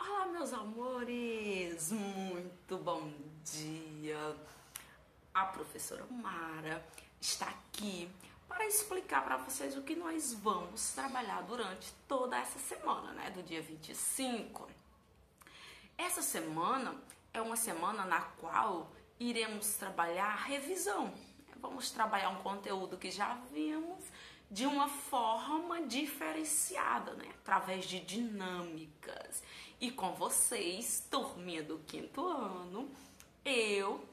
Olá, meus amores! Muito bom dia! A professora Mara está aqui para explicar para vocês o que nós vamos trabalhar durante toda essa semana, né? Do dia 25. Essa semana é uma semana na qual iremos trabalhar a revisão. Vamos trabalhar um conteúdo que já vimos de uma forma diferenciada, né? Através de dinâmicas. E com vocês, turminha do quinto ano, eu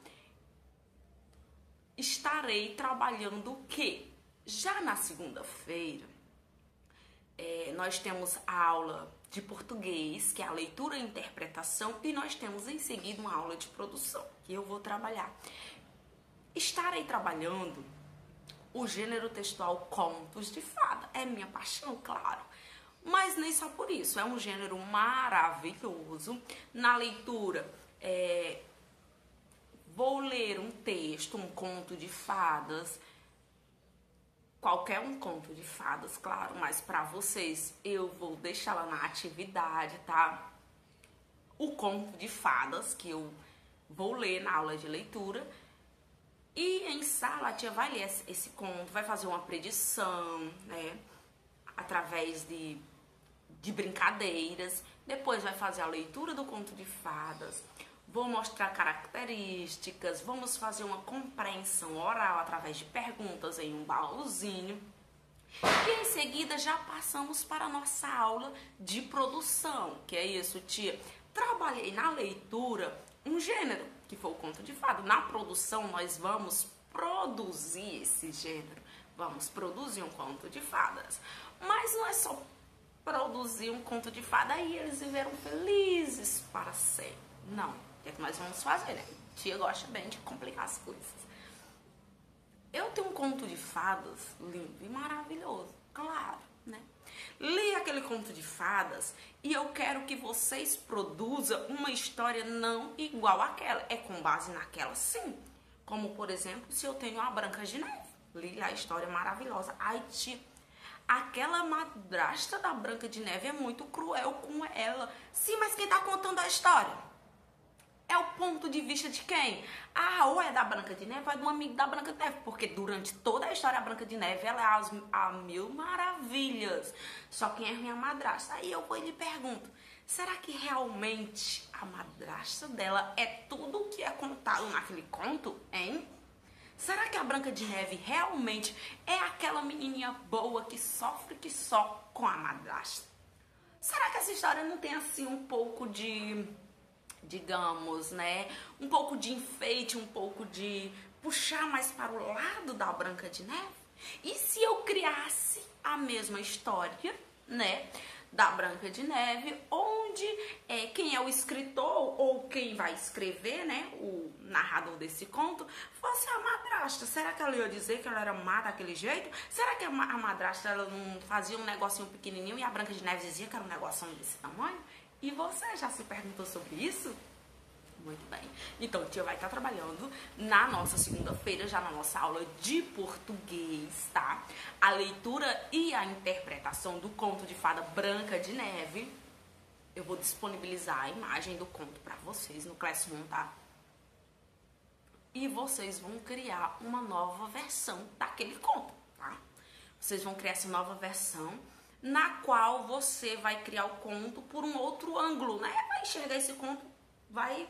estarei trabalhando o quê? Já na segunda-feira, nós temos a aula de português, que é a leitura e interpretação, e nós temos em seguida uma aula de produção, que eu vou trabalhar. Estarei trabalhando o gênero textual contos de fada. É minha paixão, claro. Mas nem só por isso. É um gênero maravilhoso. Na leitura, vou ler um texto, um conto de fadas. Qualquer um conto de fadas, claro. Mas para vocês, eu vou deixar lá na atividade, tá? O conto de fadas, que eu vou ler na aula de leitura. E em sala a tia vai ler esse conto, vai fazer uma predição, né? Através de brincadeiras. Depois vai fazer a leitura do conto de fadas. Vou mostrar características. Vamos fazer uma compreensão oral através de perguntas em um baúzinho. E em seguida já passamos para a nossa aula de produção. Que é isso, tia? Trabalhei na leitura um gênero, que foi o conto de fada. Na produção, nós vamos produzir esse gênero. Vamos produzir um conto de fadas. Mas não é só produzir um conto de fada e eles viveram felizes para sempre. Não. O que é que nós vamos fazer, né? Tia gosta bem de complicar as coisas. Eu tenho um conto de fadas lindo e maravilhoso, claro, né? Li aquele conto de fadas e eu quero que vocês produzam uma história não igual àquela. É com base naquela, sim. Como, por exemplo, se eu tenho a Branca de Neve. Li a história maravilhosa. Ai, tia, aquela madrasta da Branca de Neve é muito cruel com ela. Sim, mas quem tá contando a história? É o ponto de vista de quem? Ah, ou é da Branca de Neve ou é do amigo da Branca de Neve. Porque durante toda a história, a Branca de Neve, ela é a mil maravilhas. Só quem é minha madrasta. Aí eu vou e lhe pergunto, será que realmente a madrasta dela é tudo o que é contado naquele conto, hein? Será que a Branca de Neve realmente é aquela menininha boa que sofre que só com a madrasta? Será que essa história não tem assim um pouco de, digamos, né, um pouco de enfeite, um pouco de puxar mais para o lado da Branca de Neve? E se eu criasse a mesma história, né, da Branca de Neve, onde quem é o escritor ou quem vai escrever, né, o narrador desse conto, fosse a madrasta? Será que ela ia dizer que ela era má daquele jeito? Será que a madrasta ela não fazia um negocinho pequenininho e a Branca de Neve dizia que era um negocinho desse tamanho? E você já se perguntou sobre isso? Muito bem. Então, a tia vai estar trabalhando na nossa segunda-feira, já na nossa aula de português, tá? A leitura e a interpretação do conto de fada Branca de Neve. Eu vou disponibilizar a imagem do conto para vocês no Classroom, tá? E vocês vão criar uma nova versão daquele conto, tá? Vocês vão criar essa nova versão na qual você vai criar o conto por um outro ângulo, né? Vai enxergar esse conto, vai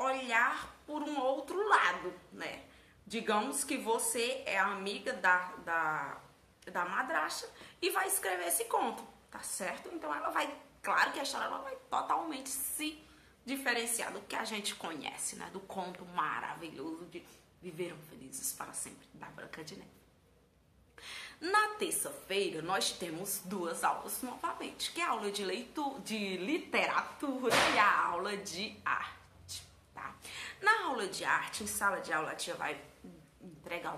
olhar por um outro lado, né? Digamos que você é amiga da madrasta e vai escrever esse conto, tá certo? Então ela vai, claro que a história ela vai totalmente se diferenciar do que a gente conhece, né? Do conto maravilhoso de Viveram Felizes para Sempre, da Branca de Neve. Na terça-feira, nós temos duas aulas novamente, que é a aula de leitura, de literatura e a aula de arte, tá? Na aula de arte, em sala de aula, a tia vai entregar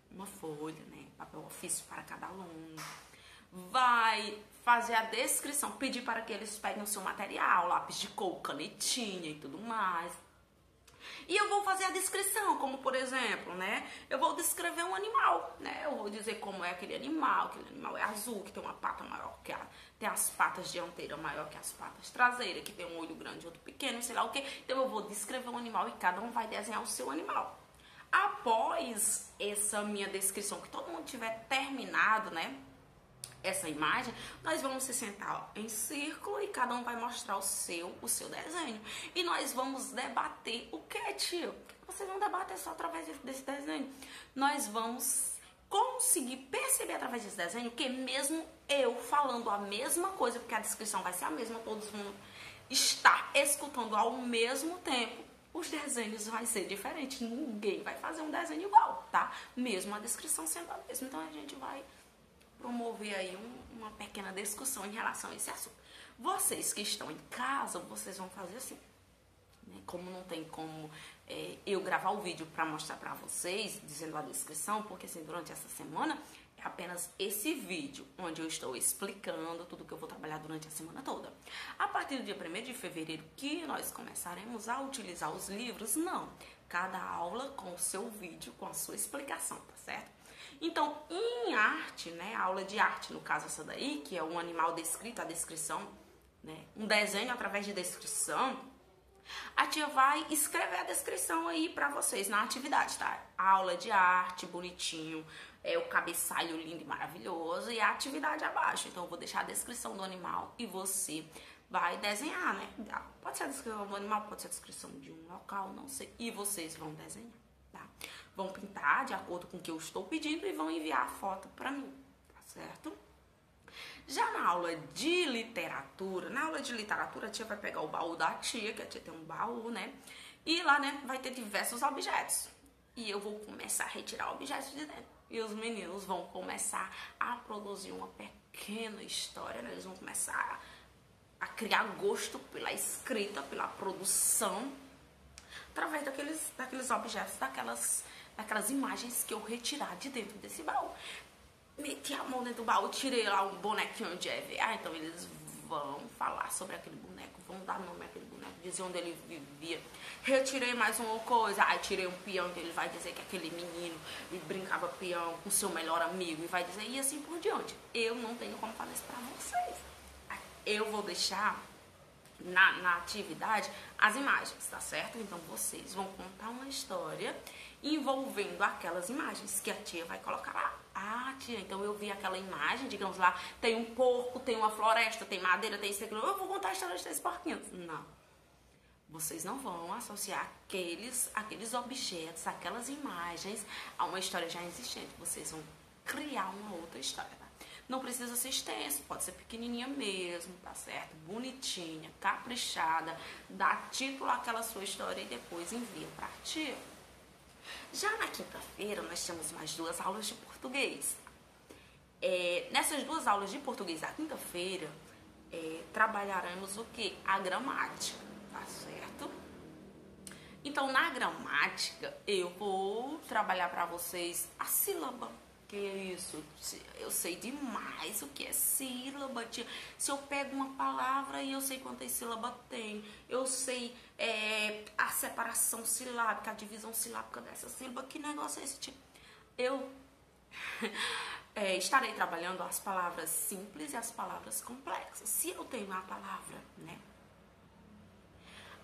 uma folha, né? Papel ofício para cada aluno. Vai fazer a descrição, pedir para que eles peguem o seu material, lápis de cor, canetinha e tudo mais. E eu vou fazer a descrição, como por exemplo, né? Eu vou descrever um animal, né? Eu vou dizer como é aquele animal é azul, que tem uma pata maior que tem as patas dianteiras maior que as patas traseiras, que tem um olho grande e outro pequeno, sei lá o quê. Então eu vou descrever um animal e cada um vai desenhar o seu animal. Após essa minha descrição, que todo mundo tiver terminado, né? Essa imagem, nós vamos se sentar em círculo e cada um vai mostrar o seu desenho. E nós vamos debater o que, tio? Vocês vão debater só através desse desenho. Nós vamos conseguir perceber através desse desenho que mesmo eu falando a mesma coisa, porque a descrição vai ser a mesma, todos vão estar escutando ao mesmo tempo, os desenhos vai ser diferente. Ninguém vai fazer um desenho igual, tá? Mesmo a descrição sendo a mesma. Então a gente vai promover aí uma pequena discussão em relação a esse assunto. Vocês que estão em casa, vocês vão fazer assim, né? Como não tem como eu gravar o vídeo para mostrar para vocês, dizendo a descrição, porque assim, durante essa semana é apenas esse vídeo, onde eu estou explicando tudo que eu vou trabalhar durante a semana toda. A partir do dia 1º de fevereiro, que nós começaremos a utilizar os livros, não. Cada aula com o seu vídeo, com a sua explicação, tá certo? Então, em arte, né, a aula de arte, no caso essa daí, que é um animal descrito, a descrição, né, um desenho através de descrição, a tia vai escrever a descrição aí pra vocês na atividade, tá? A aula de arte, bonitinho, o cabeçalho lindo e maravilhoso e a atividade abaixo. Então, eu vou deixar a descrição do animal e você vai desenhar, né? Pode ser a descrição do animal, pode ser a descrição de um local, não sei. E vocês vão desenhar. Vão pintar de acordo com o que eu estou pedindo e vão enviar a foto para mim, tá certo? Já na aula de literatura, a tia vai pegar o baú da tia, que a tia tem um baú, né? E lá, né, vai ter diversos objetos. E eu vou começar a retirar objetos de dentro. E os meninos vão começar a produzir uma pequena história, né? Eles vão começar a criar gosto pela escrita, pela produção, através daqueles objetos, daquelas imagens que eu retirar de dentro desse baú. Meti a mão dentro do baú, tirei lá um bonequinho de EVA, então eles vão falar sobre aquele boneco, vão dar nome àquele boneco, dizer onde ele vivia. Retirei mais uma coisa, aí tirei um peão, que ele vai dizer que aquele menino brincava peão com seu melhor amigo, e vai dizer, e assim por diante. Eu não tenho como fazer isso pra vocês. Eu vou deixar na atividade as imagens, tá certo? Então vocês vão contar uma história envolvendo aquelas imagens que a tia vai colocar lá. Ah, tia, então eu vi aquela imagem, digamos lá, tem um porco, tem uma floresta, tem madeira, tem isso, aquilo. Eu vou contar a história de 3 porquinhos. Não. Vocês não vão associar aqueles objetos, aquelas imagens a uma história já existente. Vocês vão criar uma outra história, tá? Não precisa ser extenso, pode ser pequenininha mesmo, tá certo? Bonitinha, caprichada, dá título àquela sua história e depois envia pra tia. Já na quinta-feira, nós temos mais 2 aulas de português. Nessas 2 aulas de português da quinta-feira, trabalharemos o quê? A gramática, tá certo? Então, na gramática, eu vou trabalhar para vocês a sílaba. Que é isso? Eu sei demais o que é sílaba, tia. Se eu pego uma palavra e eu sei quantas sílabas tem, eu sei a separação silábica, a divisão silábica dessa sílaba, que negócio é esse, tia? Eu estarei trabalhando as palavras simples e as palavras complexas. Se eu tenho a palavra, né?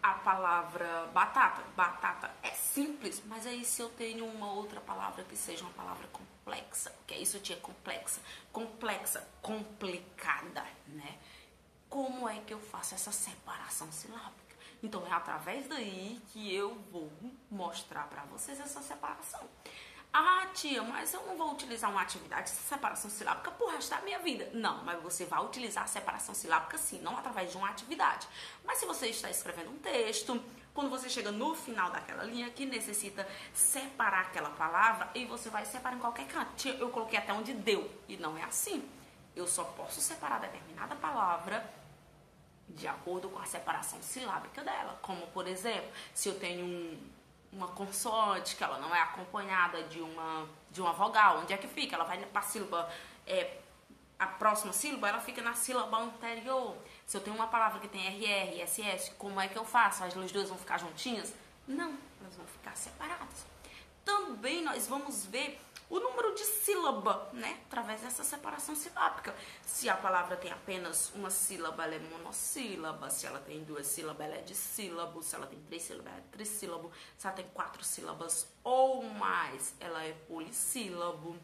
A palavra batata. Batata é simples, mas aí se eu tenho uma outra palavra que seja uma palavra complexa, que é isso, tia, complexa, complicada, né? Como é que eu faço essa separação silábica? Então é através daí que eu vou mostrar pra vocês essa separação. Ah, tia, mas eu não vou utilizar uma atividade de separação silábica pro resto da minha vida. Não, mas você vai utilizar a separação silábica sim, não através de uma atividade. Mas se você está escrevendo um texto, quando você chega no final daquela linha que necessita separar aquela palavra, e você vai separar em qualquer canto. Tia, eu coloquei até onde deu, e não é assim. Eu só posso separar determinada palavra de acordo com a separação silábica dela. Como, por exemplo, se eu tenho uma consoante que ela não é acompanhada de uma vogal, onde é que fica? Ela vai para a sílaba, a próxima sílaba, ela fica na sílaba anterior. Se eu tenho uma palavra que tem RR e SS, como é que eu faço? As duas vão ficar juntinhas? Não, elas vão ficar separadas. Também nós vamos ver o número de sílaba, né? Através dessa separação silábica. Se a palavra tem apenas uma sílaba, ela é monossílaba. Se ela tem 2 sílabas, ela é dissílabo. Se ela tem 3 sílabas, ela é trissílabo. Se ela tem 4 sílabas ou mais, ela é polissílabo.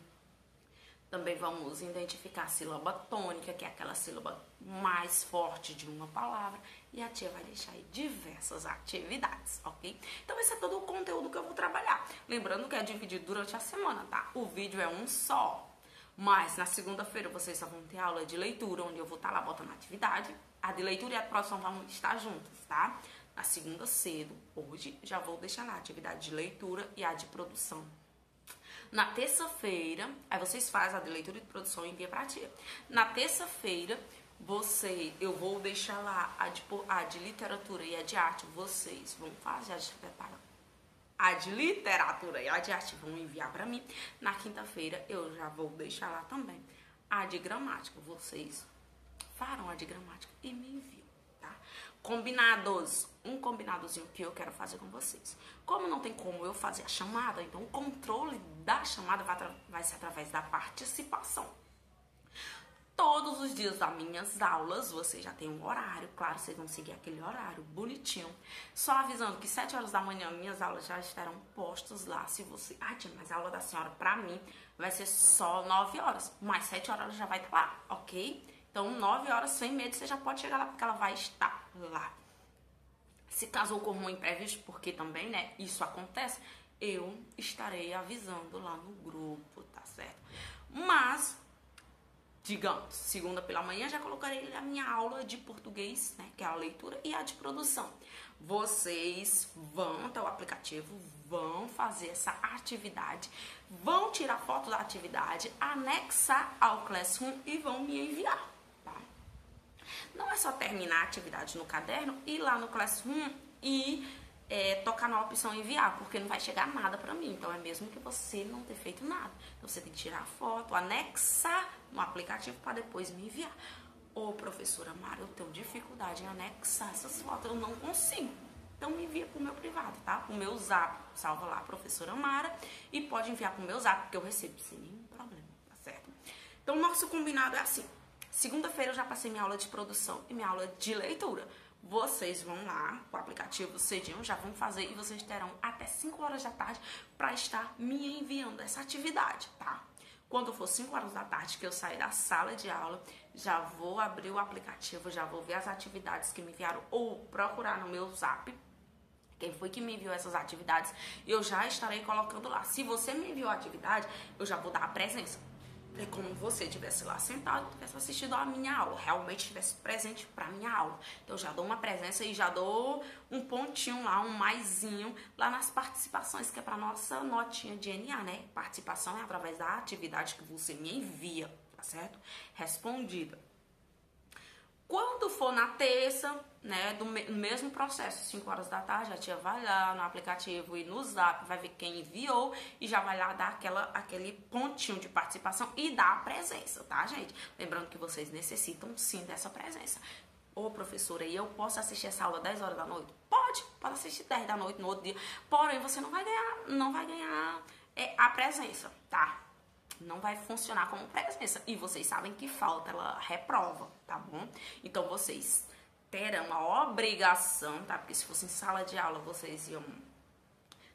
Também vamos identificar a sílaba tônica, que é aquela sílaba mais forte de uma palavra. E a tia vai deixar aí diversas atividades, ok? Então esse é todo o conteúdo que eu vou trabalhar. Lembrando que é dividido durante a semana, tá? O vídeo é um só. Mas na segunda-feira vocês só vão ter aula de leitura, onde eu vou estar lá botando atividade. A de leitura e a de produção vão estar juntas, tá? Na segunda cedo, hoje, já vou deixar lá a atividade de leitura e a de produção. Na terça-feira, aí vocês fazem a de leitura e de produção e envia pra tia. Na terça-feira, eu vou deixar lá a de literatura e a de arte. Vocês vão fazer a de literatura e a de arte vão enviar pra mim. Na quinta-feira, eu já vou deixar lá também a de gramática. Vocês farão a de gramática e me enviam. Combinados, um combinadozinho que eu quero fazer com vocês. Como não tem como eu fazer a chamada, então o controle da chamada vai ser através da participação. Todos os dias das minhas aulas, vocês já tem um horário, claro, vocês vão seguir aquele horário bonitinho. Só avisando que 7 horas da manhã minhas aulas já estarão postas lá. Se você, tia, mas a aula da senhora pra mim vai ser só 9 horas, mas 7 horas já vai estar lá, ok? Então 9 horas sem medo, você já pode chegar lá porque ela vai estar lá. Se caso ocorra um imprevisto, porque também, né, isso acontece, eu estarei avisando lá no grupo, tá certo? Mas, digamos, segunda pela manhã já colocarei a minha aula de português, né, que é a leitura, e a de produção. Vocês vão até o aplicativo, vão fazer essa atividade, vão tirar foto da atividade, anexar ao Classroom e vão me enviar. Não é só terminar a atividade no caderno, ir lá no Classroom e tocar na opção enviar, porque não vai chegar nada pra mim. Então é mesmo que você não ter feito nada. Então você tem que tirar a foto, anexar no aplicativo para depois me enviar. Ô, professora Mara, eu tenho dificuldade em anexar essas fotos, eu não consigo. Então me envia pro meu privado, tá? O meu zap, salva lá, professora Mara, e pode enviar pro meu zap, porque eu recebo sem nenhum problema, tá certo? Então o nosso combinado é assim. Segunda-feira eu já passei minha aula de produção e minha aula de leitura. Vocês vão lá, o aplicativo cedinho, já vão fazer e vocês terão até 5 horas da tarde para estar me enviando essa atividade, tá? Quando for 5 horas da tarde que eu sair da sala de aula, já vou abrir o aplicativo, já vou ver as atividades que me enviaram ou procurar no meu zap quem foi que me enviou essas atividades e eu já estarei colocando lá. Se você me enviou a atividade, eu já vou dar a presença. É como você estivesse lá sentado, tivesse assistido a minha aula, realmente estivesse presente para a minha aula. Então, eu já dou uma presença e já dou um pontinho lá, um maisinho lá nas participações, que é para nossa notinha de NA, né? Participação é através da atividade que você me envia, tá certo? Respondida. Quando for na terça, né, do mesmo processo, 5 horas da tarde, a tia vai lá no aplicativo e no zap, vai ver quem enviou e já vai lá dar aquele pontinho de participação e dar a presença, tá, gente? Lembrando que vocês necessitam sim dessa presença. Ô, professora, e eu posso assistir essa aula 10 horas da noite? Pode assistir 10 da noite no outro dia, porém você não vai ganhar a presença, tá? Não vai funcionar como presença. E vocês sabem que falta, ela reprova, tá bom? Então, vocês terão a obrigação, tá? Porque se fosse em sala de aula, vocês iam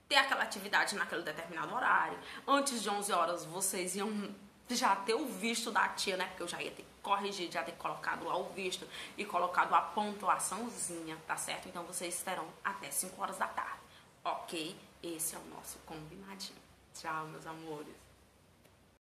ter aquela atividade naquele determinado horário. Antes de 11 horas, vocês iam já ter o visto da tia, né? Porque eu já ia ter corrigido, já ter colocado lá o visto e colocado a pontuaçãozinha, tá certo? Então, vocês terão até 5 horas da tarde, ok? Esse é o nosso combinadinho. Tchau, meus amores.